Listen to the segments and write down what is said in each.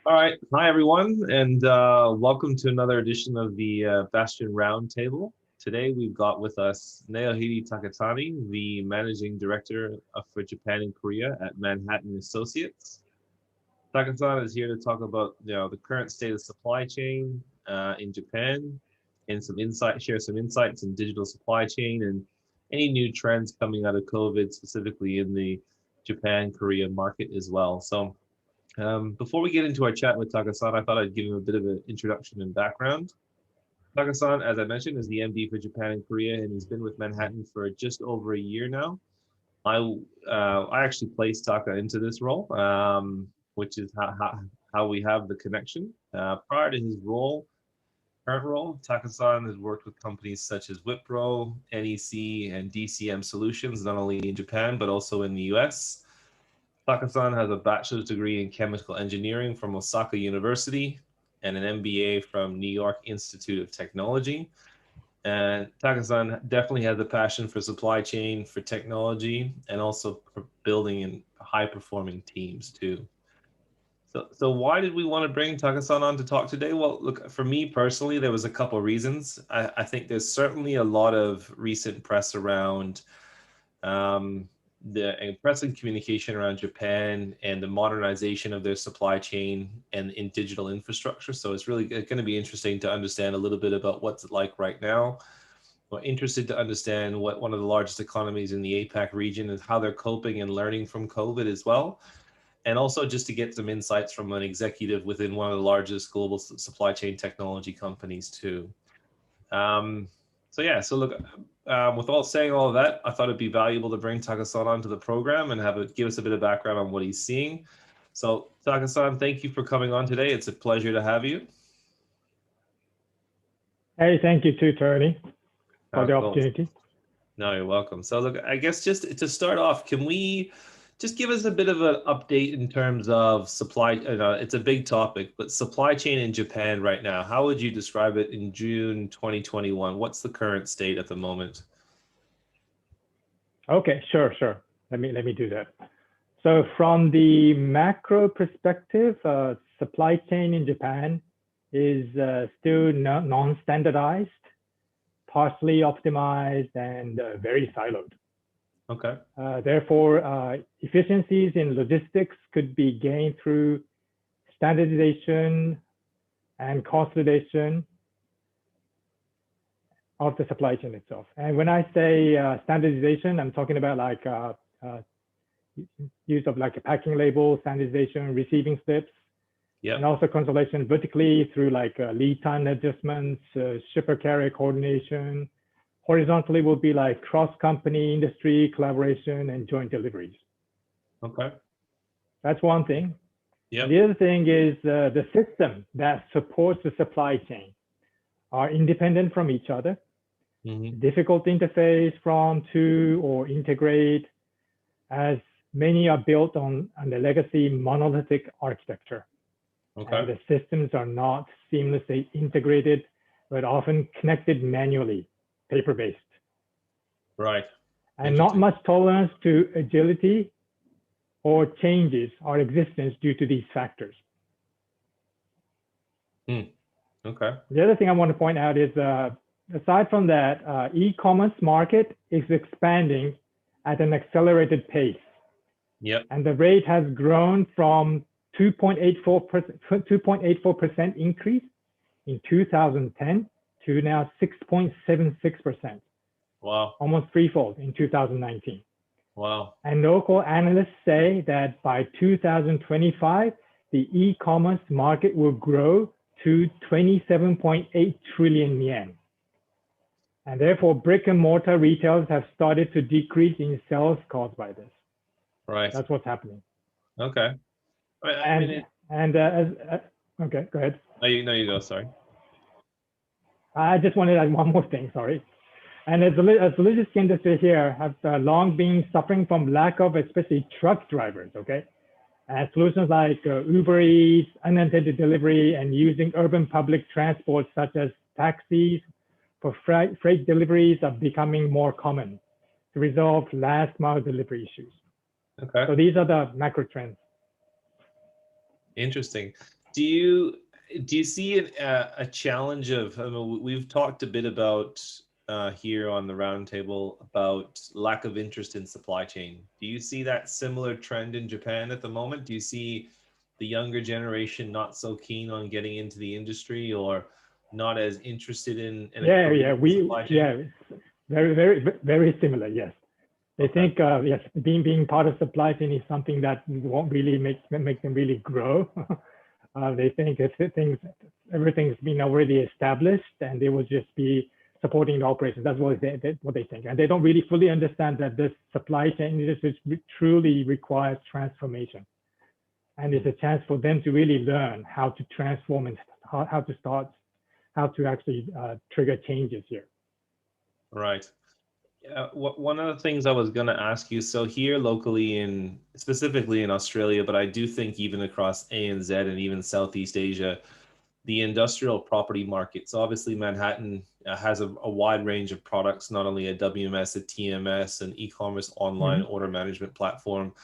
All right. Hi, everyone, and welcome to another edition of the Bastion Roundtable. Today, we've got with us Naohide Takatani, the Managing Director for Japan and Korea at Manhattan Associates. Takatan is here to talk about the current state of supply chain in Japan and share some insights in digital supply chain and any new trends coming out of COVID, specifically in the Japan-Korea market as well. So before we get into our chat with Takasan, I thought I'd give him a bit of an introduction and background. Takasan, as I mentioned, is the MD for Japan and Korea, and he's been with Manhattan for just over a year now. I actually placed Taka into this role, which is how we have the connection. Prior to his current role, Takasan has worked with companies such as Wipro, NEC, and DCM Solutions, not only in Japan, but also in the US. Takasan has a bachelor's degree in chemical engineering from Osaka University and an MBA from New York Institute of Technology. And Takasan definitely has a passion for supply chain, for technology, and also for building and high-performing teams too. So why did we want to bring Takasan on to talk today? Well, look, for me personally, there was a couple of reasons. I think there's certainly a lot of recent press around the impressive communication around Japan and the modernization of their supply chain and in digital infrastructure. So it's really going to be interesting to understand a little bit about what's it like right now. We're interested to understand what one of the largest economies in the APAC region is, how they're coping and learning from COVID as well. And also just to get some insights from an executive within one of the largest global supply chain technology companies too. So look, with saying all of that, I thought it'd be valuable to bring Takasan onto the program and give us a bit of background on what he's seeing. So Takasan, thank you for coming on today. It's a pleasure to have you. Hey, thank you too, Tony, for the opportunity. No, you're welcome. So look, I guess just to start off, can we just give us a bit of an update in terms of supply? It's a big topic, but supply chain in Japan right now, how would you describe it in June 2021? What's the current state at the moment? Okay, sure. Let me do that. So from the macro perspective, supply chain in Japan is still non-standardized, partially optimized, and very siloed. Okay. Therefore, efficiencies in logistics could be gained through standardization and consolidation of the supply chain itself. And when I say standardization, I'm talking about like use of like a packing label, standardization, receiving slips, and also consolidation vertically through like lead time adjustments, shipper carrier coordination. Horizontally will be like cross-company industry collaboration and joint deliveries. Okay. That's one thing. Yeah. The other thing is the system that supports the supply chain are independent from each other. Mm-hmm. Difficult to interface from, to, or integrate, as many are built on the legacy monolithic architecture. Okay. And the systems are not seamlessly integrated, but often connected manually, paper-based. Right. And not much tolerance to agility or changes or existence due to these factors. Okay. The other thing I want to point out is, aside from that, e-commerce market is expanding at an accelerated pace. Yep. And the rate has grown from 2.84% increase in 2010 to now 6.76%. Wow. Almost threefold in 2019. Wow. And local analysts say that by 2025, the e-commerce market will grow to 27.8 trillion yen. And therefore, brick and mortar retailers have started to decrease in sales caused by this. Right. That's what's happening. Okay. Okay, go ahead. No, you go. Sorry. I just wanted to add one more thing. Sorry. And as the logistics industry here has long been suffering from lack of, especially truck drivers. Okay. And solutions like Uber Eats, unattended delivery, and using urban public transport such as taxis for freight deliveries are becoming more common to resolve last mile delivery issues. Okay. So these are the macro trends. Interesting. Do you see a challenge of? I mean, we've talked a bit about here on the roundtable about lack of interest in supply chain. Do you see that similar trend in Japan at the moment? Do you see the younger generation not so keen on getting into the industry or not as interested in a Yeah, career yeah, in supply chain? yeah, very, very, very similar. Yes, they Okay. think yes, being part of supply chain is something that won't really make them really grow. They think if everything's been already established, and they will just be supporting the operations. That's what they think, and they don't really fully understand that this supply chain truly requires transformation, and it's a chance for them to really learn how to transform and how to start, how to actually trigger changes here. Right. One of the things I was going to ask you, so here locally specifically in Australia, but I do think even across ANZ and even Southeast Asia, the industrial property market. So obviously Manhattan has a wide range of products, not only a WMS, a TMS, an e-commerce online Mm-hmm. order management platform.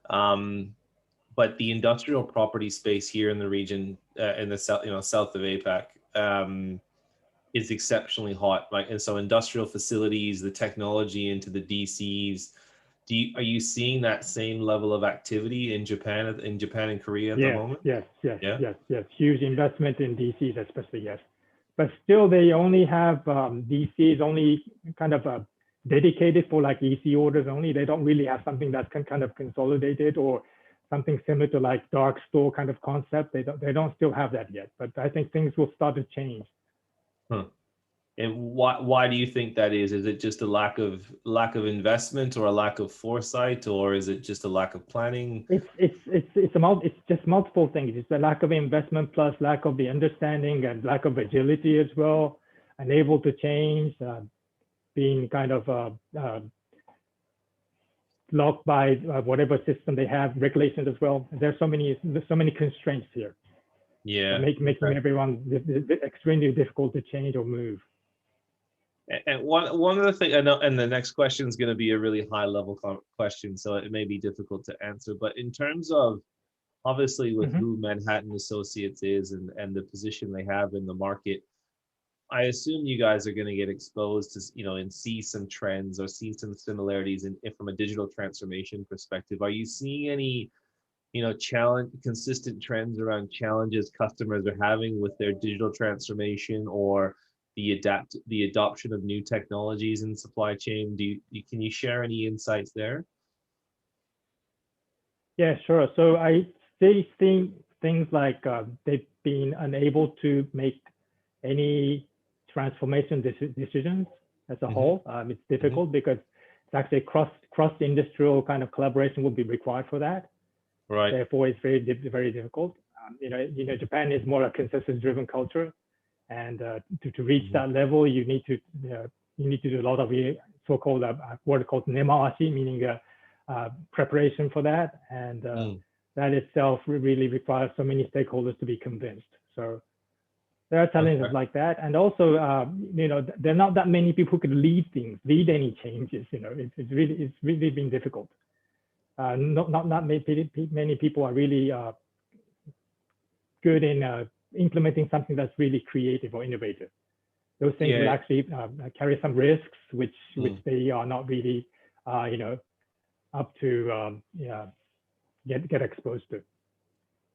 But the industrial property space here in the region, in the south, south of APAC, is exceptionally hot. Like, and so industrial facilities, the technology into the DCs. Are you seeing that same level of activity in Japan and Korea at the Yes, moment? yes, yes, Yeah. yes, yes. Huge investment in DCs, especially, yes. But still, they only have DCs only kind of dedicated for like EC orders only. They don't really have something that can kind of consolidated or something similar to like dark store kind of concept. They don't still have that yet. But I think things will start to change. Huh. And why do you think that is? Is it just a lack of investment or a lack of foresight, or is it just a lack of planning? It's just multiple things. It's the lack of investment plus lack of the understanding and lack of agility as well, unable to change, being kind of locked by whatever system they have, regulations as well. There's so many constraints here that Yeah. making Okay. everyone extremely difficult to change or move. And one of the things I know, and the next question is going to be a really high level question, so it may be difficult to answer. But in terms of obviously with Mm-hmm. who Manhattan Associates is and the position they have in the market, I assume you guys are going to get exposed to, and see some trends or see some similarities from a digital transformation perspective. Are you seeing any, consistent trends around challenges customers are having with their digital transformation or the adoption of new technologies in supply chain? Can you share any insights there? Yeah, sure. So I still think things like they've been unable to make any transformation decisions as a Hmm. whole. It's difficult because it's actually cross industrial kind of collaboration would be required for that. Right. Therefore, it's very difficult. Japan is more a consensus driven culture, and to reach Hmm. that level, you need to do a lot of so-called word called nemawashi, meaning preparation for that, and Mm. that itself really requires so many stakeholders to be convinced. So there are challenges Okay. like that, and also there are not that many people who could lead any changes. It's really been difficult. Not many people are really good in implementing something that's really creative or innovative. Those things would Yeah. actually carry some risks, which Mm. they are not really, up to yeah, get exposed to.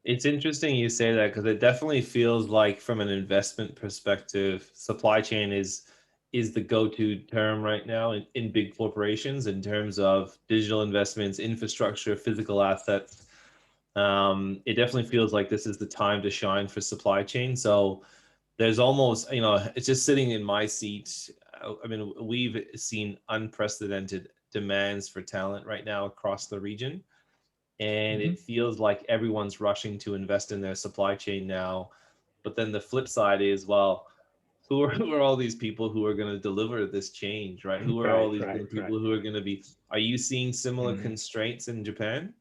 It's interesting you say that because it definitely feels like from an investment perspective, supply chain is the go-to term right now in big corporations in terms of digital investments, infrastructure, physical assets. It definitely feels like this is the time to shine for supply chain. So there's almost, it's just sitting in my seat. I mean, we've seen unprecedented demands for talent right now across the region. And Mm-hmm. it feels like everyone's rushing to invest in their supply chain now. But then the flip side is, well, who are all these people who are going to deliver this change, right? Who are all Right, these right, right. people who are going to be? Are you seeing similar Mm-hmm. constraints in Japan?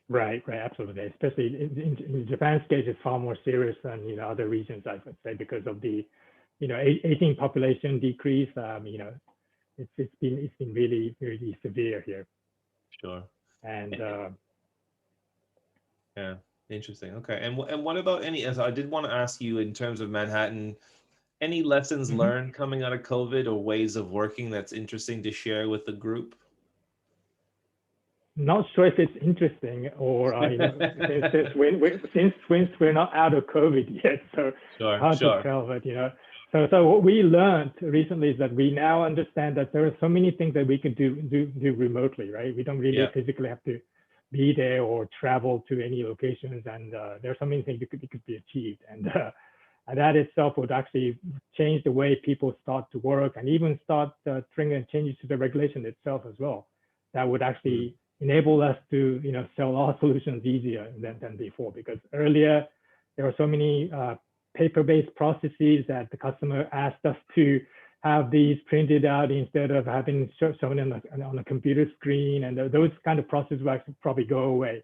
Right, right, absolutely. Especially in Japan's case, it's far more serious than other regions, I would say, because of the aging population decrease. It's been really really severe here, Sure. and Eh, Yeah. Interesting. Okay. And what about any, as I did want to ask you in terms of Manhattan, any lessons Mhm. learned coming out of COVID or ways of working that's interesting to share with the group? Not sure if it's interesting or since we're not out of COVID yet, so Sure, hard to sure. tell. But so what we learned recently is that we now understand that there are so many things that we can do remotely, right? We don't really Yeah. physically have to be there or travel to any locations, and there are so many things that could be achieved, and that itself would actually change the way people start to work and even start bringing changes to the regulation itself as well. That would Mm. actually enable us to sell our solutions easier than before, because earlier there were so many paper-based processes that the customer asked us to have these printed out instead of having shown on a computer screen, and those kind of processes will actually probably go away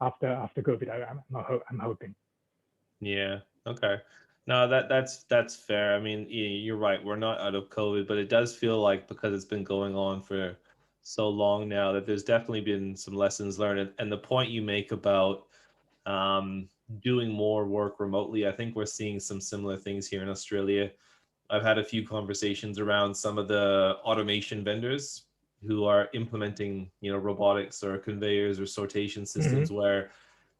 after COVID. I'm hoping. Yeah. Okay. No, that's fair. I mean, you're right. We're not out of COVID, but it does feel like because it's been going on for so long now that there's definitely been some lessons learned. And the point you make about um, doing more work remotely, I think we're seeing some similar things here in Australia. I've had a few conversations around some of the automation vendors who are implementing, robotics or conveyors or sortation Mm-hmm. systems where,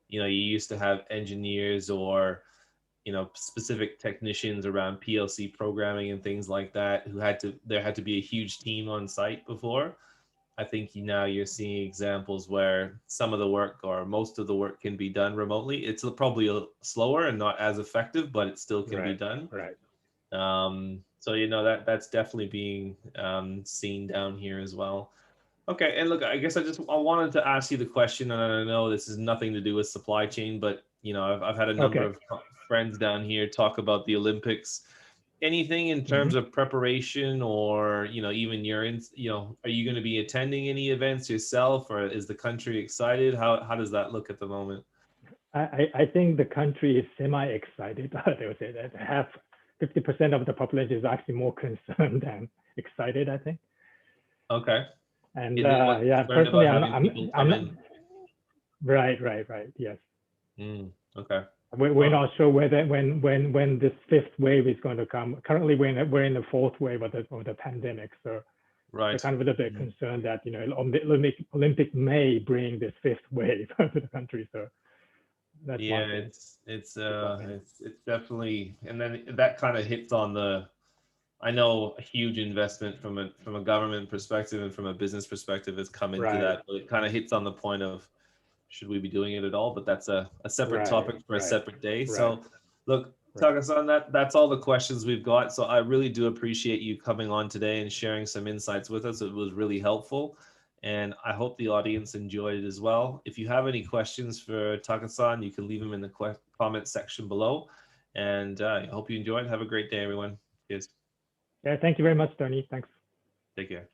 you used to have engineers or specific technicians around PLC programming and things like that who there had to be a huge team on site before. I think now you're seeing examples where some of the work or most of the work can be done remotely. It's probably slower and not as effective, but it still can be Right, done. right. So that's definitely being seen down here as well. Okay, and look, I guess I wanted to ask you the question, and I know this is nothing to do with supply chain, but I've had a number Okay. of friends down here talk about the Olympics. Anything in Mm-hmm. terms of preparation, or even are you going to be attending any events yourself, or is the country excited? How does that look at the moment? I think the country is semi-excited. They would say that 50% of the population is actually more concerned than excited, I think. Okay, And is it what yeah, concerned personally, about having people I'm come not, in? right. Yes. Okay. We're Huh. not sure whether when this fifth wave is going to come. Currently, we're in the fourth wave of the pandemic, so we're Right. kind of a little bit concerned that Olympic may bring this fifth wave to the country. So that's Yeah, one thing it's to talk uh about. it's definitely, and then that kind of hits on I know a huge investment from a government perspective and from a business perspective has come into Right, that, but it kind of hits on the point of should we be doing it at all? But that's a separate right, topic for a right, separate day. right, So look, right. Taka-san, that's all the questions we've got. So I really do appreciate you coming on today and sharing some insights with us. It was really helpful. And I hope the audience enjoyed it as well. If you have any questions for Taka-san, you can leave them in the comment section below. And I hope you enjoyed. Have a great day, everyone. Cheers. Yeah, thank you very much, Tony. Thanks. Take care.